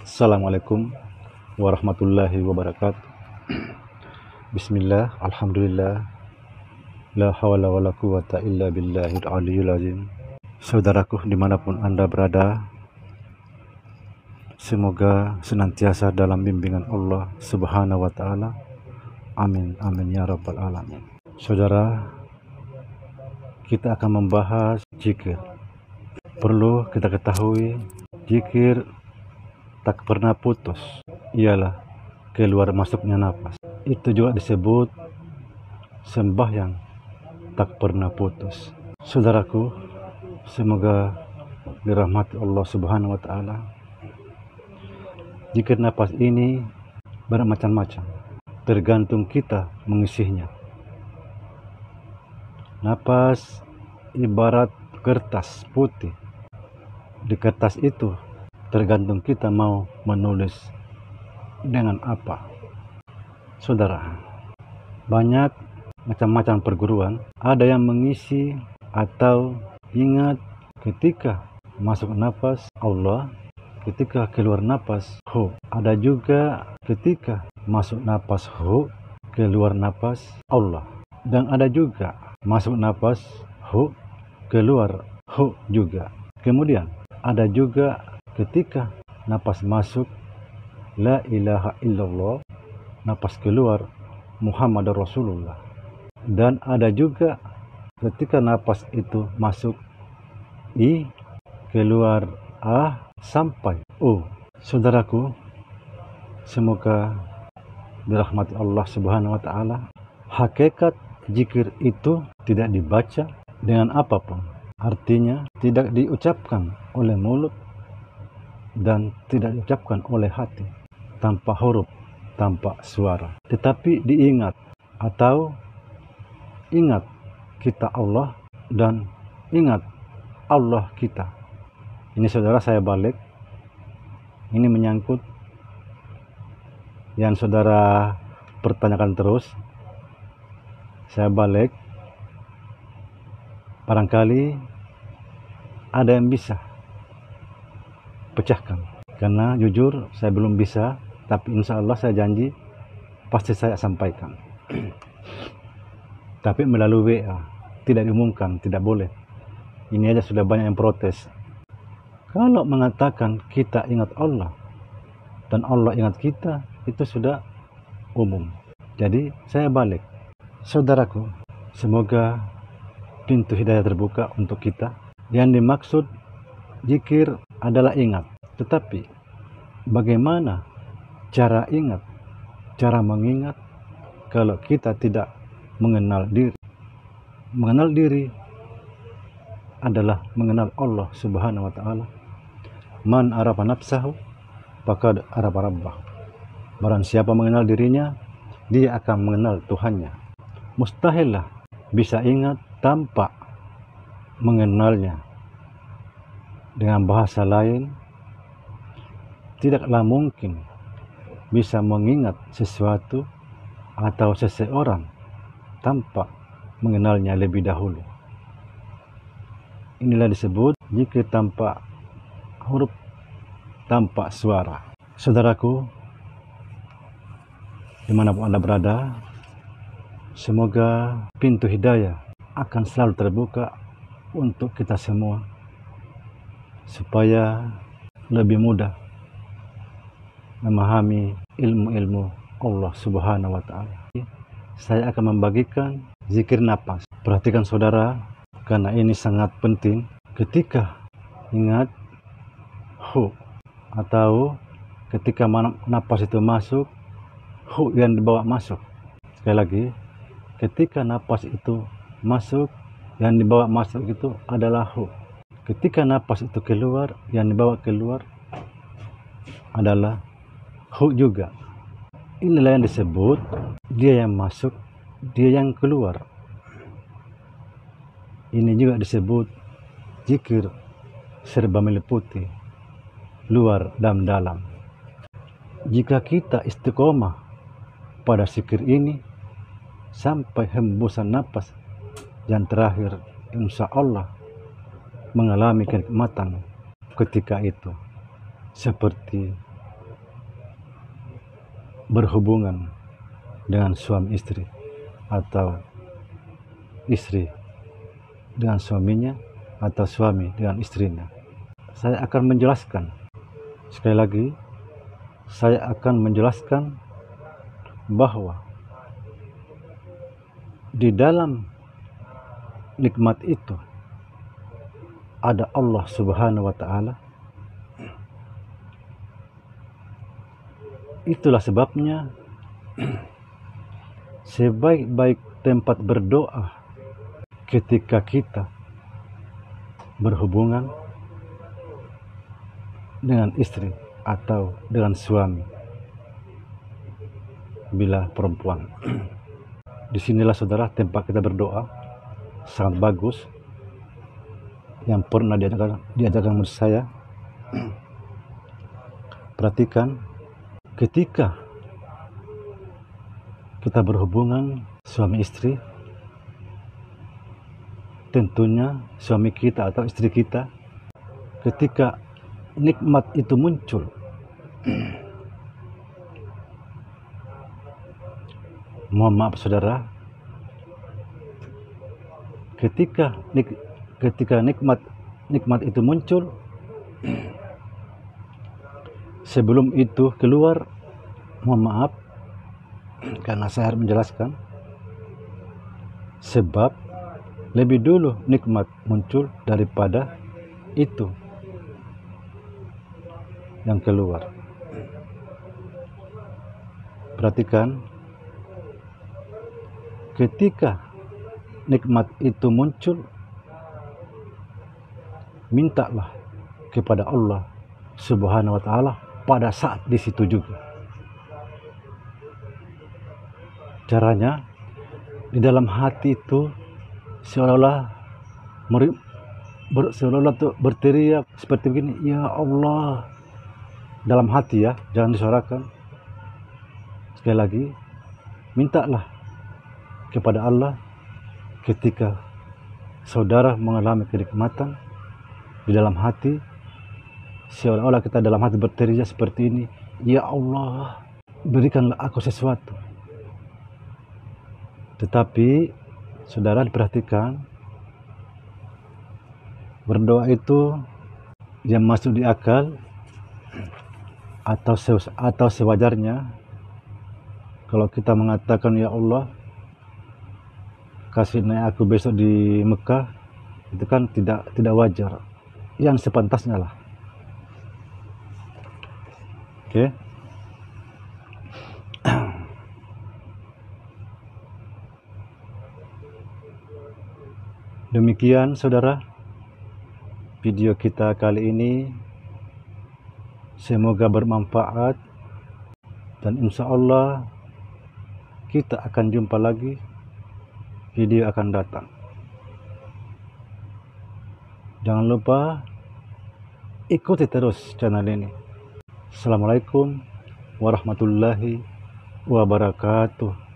Assalamualaikum warahmatullahi wabarakatuh. Bismillah, alhamdulillah, la hawla wa la quwata illa billahil aliyyil azim. Saudaraku dimanapun Anda berada, semoga senantiasa dalam bimbingan Allah subhanahu wa ta'ala. Amin, amin ya rabbal alamin. Saudara, kita akan membahas zikir. Perlu kita ketahui, zikir tak pernah putus, ialah keluar masuknya nafas. Itu juga disebut sembahyang tak pernah putus. Saudaraku, semoga dirahmati Allah subhanahu wa ta'ala. Zikir nafas ini bermacam-macam, tergantung kita mengisinya. Nafas ibarat kertas putih. Di kertas itu tergantung kita mau menulis dengan apa. Saudara, banyak macam-macam perguruan. Ada yang mengisi atau ingat ketika masuk nafas Allah, ketika keluar nafas hu. Ada juga ketika masuk nafas hu, keluar nafas Allah. Dan ada juga masuk nafas hu, keluar hu juga. Kemudian ada juga ketika napas masuk la ilaha illallah, napas keluar Muhammad Rasulullah. Dan ada juga ketika napas itu masuk i, keluar ah, sampai u. Saudaraku, semoga dirahmati Allah subhanahu wa ta'ala. Hakikat zikir itu tidak dibaca dengan apapun. Artinya tidak diucapkan oleh mulut dan tidak diucapkan oleh hati, tanpa huruf, tanpa suara. Tetapi diingat atau ingat kita Allah dan ingat Allah kita. Ini saudara, saya balik. Ini menyangkut yang saudara pertanyakan terus. Saya balik. Barangkali ada yang bisa pecahkan, karena jujur saya belum bisa, tapi insya Allah saya janji pasti saya sampaikan. Tapi melalui WA, tidak diumumkan, tidak boleh. Ini aja sudah banyak yang protes. Kalau mengatakan kita ingat Allah dan Allah ingat kita, itu sudah umum. Jadi saya balik. Saudaraku, semoga pintu hidayah terbuka untuk kita. Yang dimaksud zikir adalah ingat. Tetapi bagaimana cara ingat, cara mengingat kalau kita tidak mengenal diri? Mengenal diri adalah mengenal Allah subhanahu wa ta'ala. Man arafa nafsahu faqad arafa rabbah. Barang siapa mengenal dirinya, dia akan mengenal Tuhannya. Mustahillah bisa ingat tanpa mengenalnya. Dengan bahasa lain, tidaklah mungkin bisa mengingat sesuatu atau seseorang tanpa mengenalnya lebih dahulu. Inilah disebut zikir tanpa huruf, tanpa suara. Saudaraku, dimanapun Anda berada, semoga pintu hidayah akan selalu terbuka untuk kita semua, supaya lebih mudah memahami ilmu-ilmu Allah subhanahu wa ta'ala. Saya akan membagikan zikir nafas. Perhatikan saudara, karena ini sangat penting. Ketika ingat hu, atau ketika nafas itu masuk, hu yang dibawa masuk. Sekali lagi, ketika nafas itu masuk, yang dibawa masuk itu adalah hu. Ketika nafas itu keluar, yang dibawa keluar adalah hu juga. Inilah yang disebut dia yang masuk, dia yang keluar. Ini juga disebut zikir serba meliputi luar dan dalam. Jika kita istiqomah pada zikir ini sampai hembusan nafas yang terakhir, insya Allah mengalami kenikmatan ketika itu, seperti berhubungan dengan suami istri atau istri dengan suaminya atau suami dengan istrinya. Saya akan menjelaskan, sekali lagi, saya akan menjelaskan bahwa di dalam nikmat itu ada Allah Subhanahu wa Ta'ala. Itulah sebabnya sebaik-baik tempat berdoa ketika kita berhubungan dengan istri atau dengan suami bila perempuan. Disinilah saudara tempat kita berdoa sangat bagus, yang pernah diajarkan menurut saya. Perhatikan, ketika kita berhubungan suami istri, tentunya suami kita atau istri kita, ketika nikmat itu muncul, mohon maaf saudara, ketika nikmat itu muncul, sebelum itu keluar, mohon maaf karena saya harus menjelaskan, sebab lebih dulu nikmat muncul daripada itu yang keluar. Perhatikan, ketika nikmat itu muncul, mintalah kepada Allah Subhanahu wa Ta'ala pada saat di situ juga. Caranya, di dalam hati itu seolah-olah berteriak seperti begini, ya Allah, dalam hati ya, jangan disuarakan. Sekali lagi, mintalah kepada Allah ketika saudara mengalami kenikmatan di dalam hati, seolah-olah kita dalam hati berteriak seperti ini, ya Allah, berikanlah aku sesuatu. Tetapi saudara diperhatikan, berdoa itu yang masuk di akal atau sewajarnya. Kalau kita mengatakan, ya Allah, kasih naik aku besok di Mekah, itu kan tidak wajar, yang sepantasnya lah. Oke. Demikian saudara video kita kali ini, semoga bermanfaat, dan insya Allah kita akan jumpa lagi, video akan datang. Jangan lupa ikuti terus channel ini. Assalamualaikum warahmatullahi wabarakatuh.